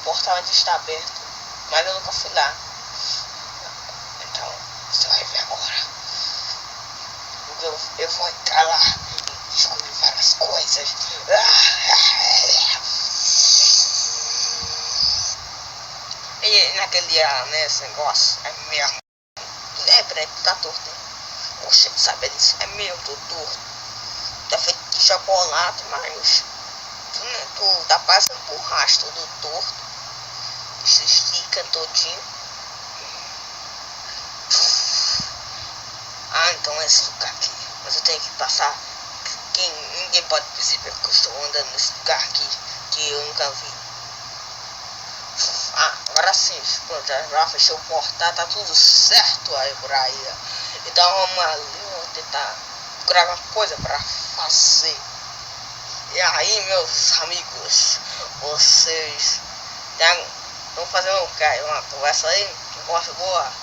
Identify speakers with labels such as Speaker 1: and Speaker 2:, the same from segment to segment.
Speaker 1: portal ainda está aberto, mas eu nunca fui lá. Então, você vai ver agora. Eu vou entrar lá e descobrir várias coisas. E naquele dia, né, esse negócio é mesmo. Peraí, tu tá torto, hein? Poxa, tu sabe disso? É mesmo, tô torto. Tá feito de chocolate, mas tu tá parecendo borracha, todo torto. Isso estica todinho. Ah, então é esse lugar aqui. Mas eu tenho que passar. Ninguém pode perceber que eu estou andando nesse lugar aqui, que eu nunca vi. Ah, agora sim, pronto, já fechou o portal, tá tudo certo aí por aí. Então vamos ali, vou tentar procurar alguma coisa pra fazer. E aí, meus amigos, vocês estão fazendo o que? Uma conversa aí? Uma conversa boa?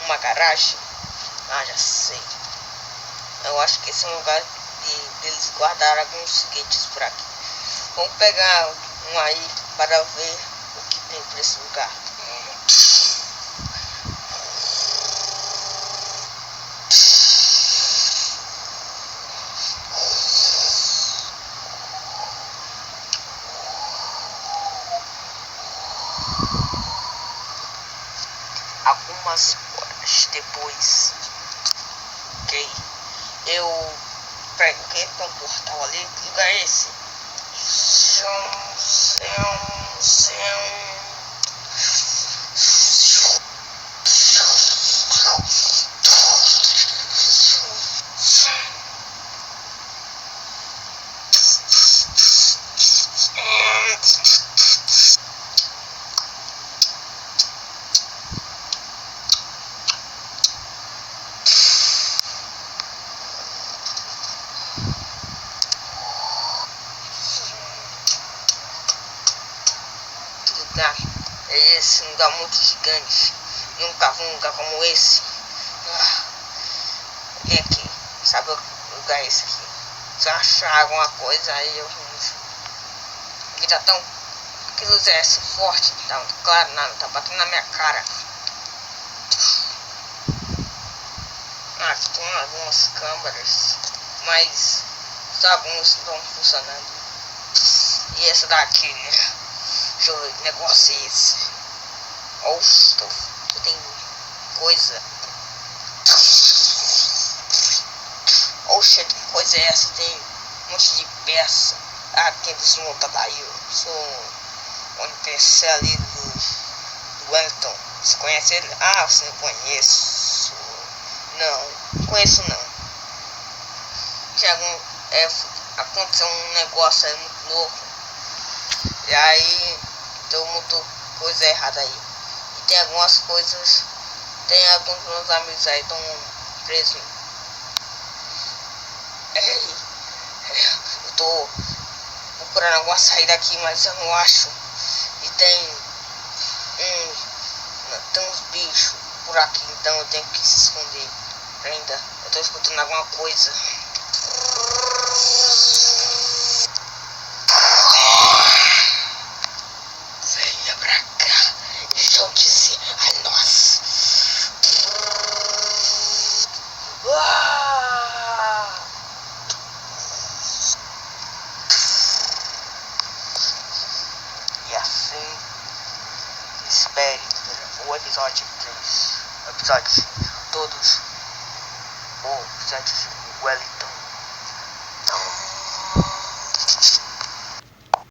Speaker 1: Uma garagem? Ah, já sei. Eu acho que esse é um lugar que eles guardaram alguns foguetes por aqui. Vamos pegar um aí para ver o que tem por esse lugar. Algumas horas depois, ok, peraí, tem um portal ali, que lugar é esse? É esse lugar muito gigante. Nunca vi um lugar como esse. Vem aqui, sabe o lugar é esse aqui? Se eu achar alguma coisa aí eu aqui tá tão. Que luz é essa forte? Tá muito claro, nada, tá batendo na minha cara. Ah, aqui tem algumas câmeras, mas só algumas estão funcionando. E essa daqui, né? Deixa eu ver que negócio é esse. Oxe, tem coisa. Oxe, que coisa é essa? Tem um monte de peça. Ah, quem desmonta daí? Eu sou um NPC ali do Wellington. Você conhece ele? Ah, você não conheço. Não conheço não. Aconteceu um negócio aí muito louco. E aí deu muita coisa errada aí. E tem algumas coisas. Tem alguns meus amigos aí estão presos. Eu tô procurando alguma saída aqui, mas eu não acho. E tem uns bichos por aqui, então eu tenho que se esconder ainda. Eu tô escutando alguma coisa. Venha pra cá e junte-se a nós. E assim, espere o episódio 3. Episódio todos. O episódio de Wellington.